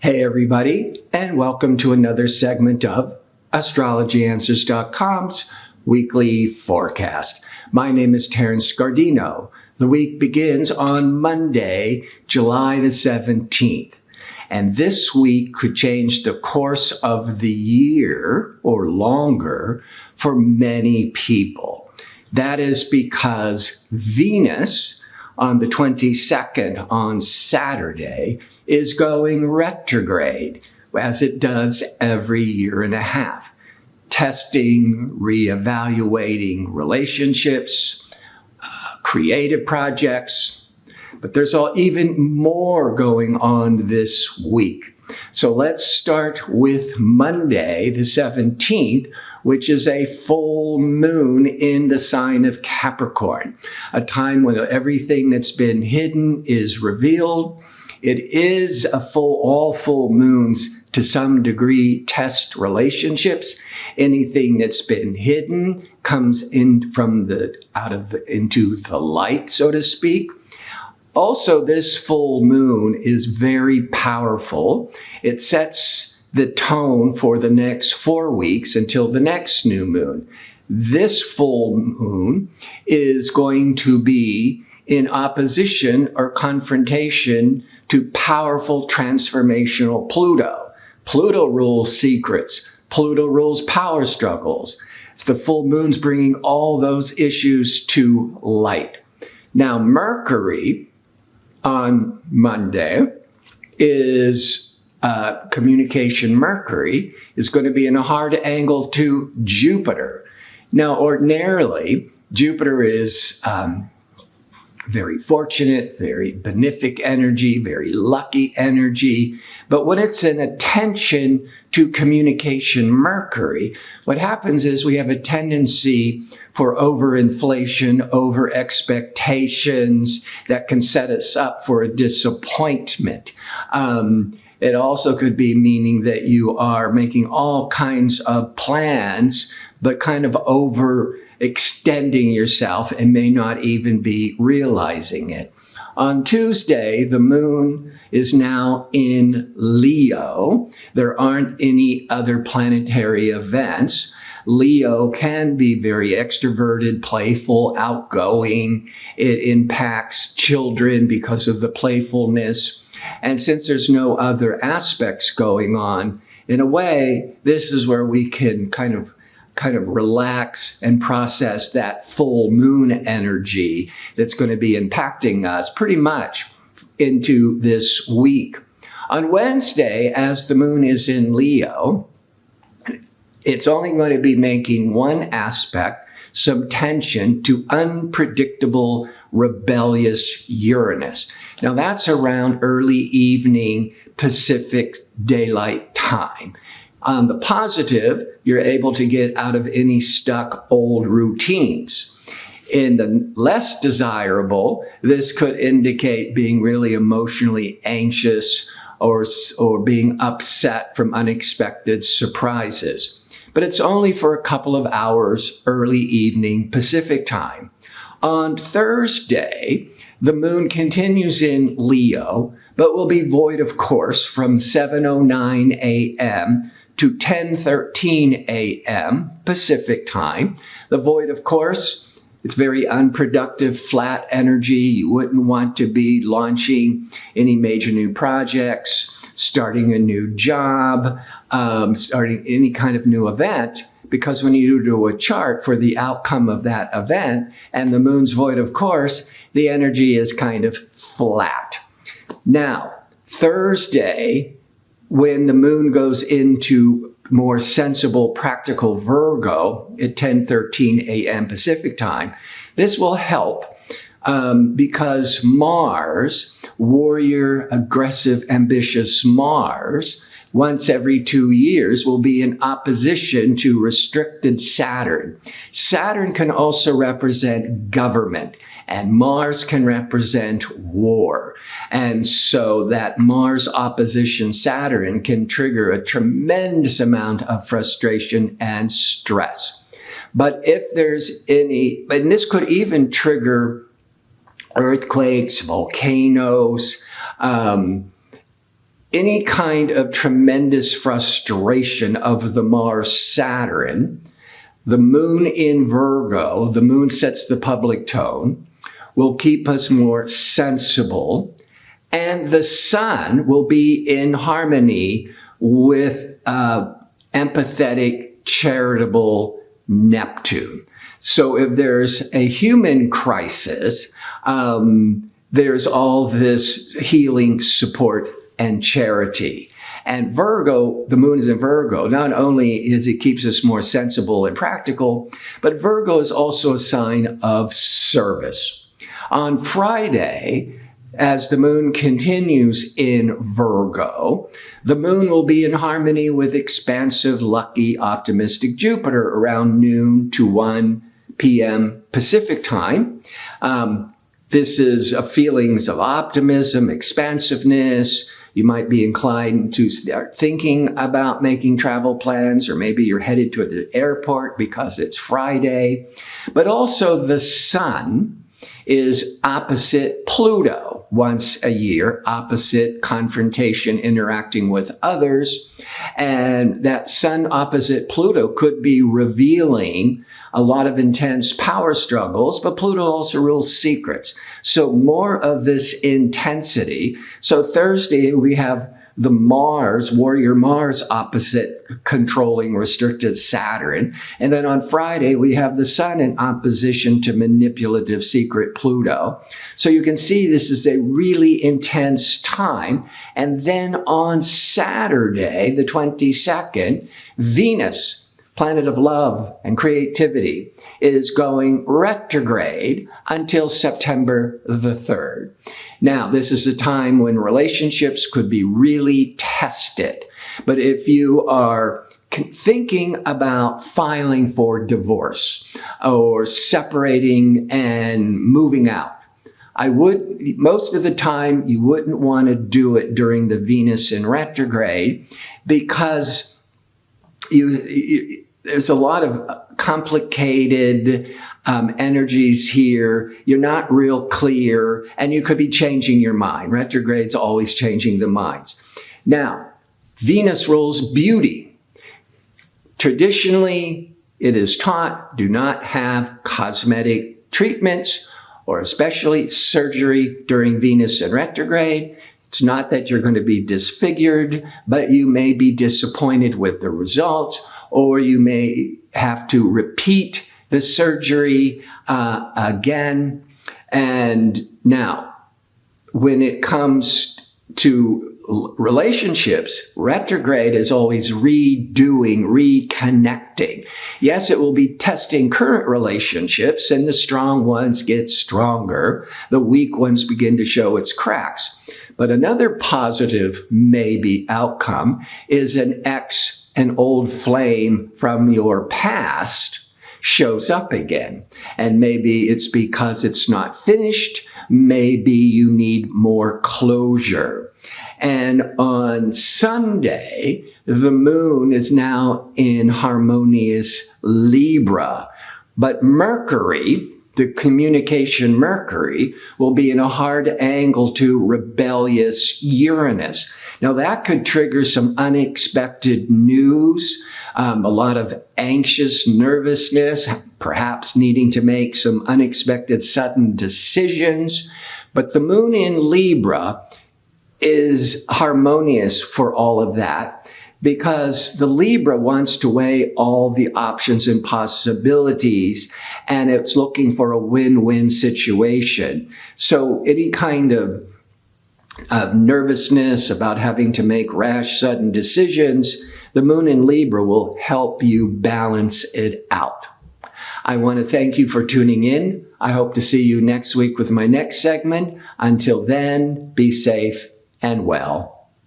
Hey everybody, and welcome to another segment of AstrologyAnswers.com's weekly forecast. My name is Terence. The week begins on Monday, July the 17th. And this week could change the course of the year or longer for many people. That is because Venus on the 22nd, on Saturday, is going retrograde, as it does every year and a half, testing, reevaluating relationships, creative projects. But there's even more going on this week. So let's start with Monday, the 17th, which is a full moon in the sign of Capricorn, a time when everything that's been hidden is revealed. It is all full moons to some degree test relationships. Anything that's been hidden comes in into the light, so to speak. Also, this full moon is very powerful. It sets the tone for the next 4 weeks until the next new moon. This full moon is going to be in opposition or confrontation to powerful transformational Pluto. Pluto rules secrets. Pluto rules power struggles. It's the full moon's bringing all those issues to light. Now, Mercury on Monday is communication. Mercury is going to be in a hard angle to Jupiter. Now, ordinarily, Jupiter is very fortunate, very benefic energy, very lucky energy. But when it's in attention to communication Mercury, what happens is we have a tendency for overinflation, over expectations that can set us up for a disappointment. It also could be meaning that you are making all kinds of plans, but kind of overextending yourself and may not even be realizing it. On Tuesday, the moon is now in Leo. There aren't any other planetary events. Leo can be very extroverted, playful, outgoing. It impacts children because of the playfulness. And since there's no other aspects going on, in a way, this is where we can kind of relax and process that full moon energy that's going to be impacting us pretty much into this week. On Wednesday, as the moon is in Leo, it's only going to be making one aspect, some tension to unpredictable, rebellious Uranus. Now that's around early evening Pacific daylight time. On the positive, you're able to get out of any stuck old routines. In the less desirable, this could indicate being really emotionally anxious or being upset from unexpected surprises. But it's only for a couple of hours early evening Pacific time. On Thursday, the moon continues in Leo, but will be void of course from 7:09 a.m. to 10:13 a.m. Pacific time. The void of course, it's very unproductive, flat energy. You wouldn't want to be launching any major new projects, starting a new job, starting any kind of new event, because when you do a chart for the outcome of that event and the moon's void of course, the energy is kind of flat. Now, Thursday, when the moon goes into more sensible, practical Virgo at 10:13 a.m. Pacific time, this will help because Mars, warrior, aggressive, ambitious Mars, once every 2 years will be in opposition to restricted Saturn. Saturn can also represent government, and Mars can represent war. And so that Mars opposition Saturn can trigger a tremendous amount of frustration and stress. But if there's and this could even trigger earthquakes, volcanoes, any kind of tremendous frustration of the Mars-Saturn, the moon in Virgo, the moon sets the public tone, will keep us more sensible, and the sun will be in harmony with empathetic, charitable Neptune. So if there's a human crisis, there's all this healing, support, and charity. And Virgo, the moon is in Virgo, not only is it keeps us more sensible and practical, but Virgo is also a sign of service. On Friday, as the moon continues in Virgo, the moon will be in harmony with expansive, lucky, optimistic Jupiter around noon to 1 p.m. Pacific time. This is feelings of optimism, expansiveness. You might be inclined to start thinking about making travel plans, or maybe you're headed to the airport because it's Friday. But also the sun is opposite Pluto once a year, opposite confrontation, interacting with others. And that sun opposite Pluto could be revealing a lot of intense power struggles, but Pluto also rules secrets. So more of this intensity. So Thursday, we have the Mars, warrior Mars, opposite controlling, restricted Saturn. And then on Friday, we have the sun in opposition to manipulative, secret Pluto. So you can see this is a really intense time. And then on Saturday, the 22nd, Venus, planet of love and creativity, is going retrograde until September the 3rd. Now, this is a time when relationships could be really tested. But if you are thinking about filing for divorce or separating and moving out, most of the time, you wouldn't want to do it during the Venus in retrograde, because there's a lot of complicated energies here. You're not real clear, and you could be changing your mind. Retrograde's always changing the minds. Now, Venus rules beauty. Traditionally, it is taught, do not have cosmetic treatments, or especially surgery during Venus in retrograde. It's not that you're going to be disfigured, but you may be disappointed with the results, or you may have to repeat the surgery again. And now, when it comes to relationships, retrograde is always redoing, reconnecting. Yes, it will be testing current relationships, and the strong ones get stronger. The weak ones begin to show its cracks. But another positive maybe outcome is an old flame from your past shows up again. And maybe it's because it's not finished. Maybe you need more closure. And on Sunday, the moon is now in harmonious Libra. But Mercury, the communication Mercury, will be in a hard angle to rebellious Uranus. Now, that could trigger some unexpected news, a lot of anxious nervousness, perhaps needing to make some unexpected sudden decisions. But the moon in Libra is harmonious for all of that, because the Libra wants to weigh all the options and possibilities, and it's looking for a win-win situation. So any kind of nervousness about having to make rash, sudden decisions, the moon in Libra will help you balance it out. I want to thank you for tuning in. I hope to see you next week with my next segment. Until then, be safe and well.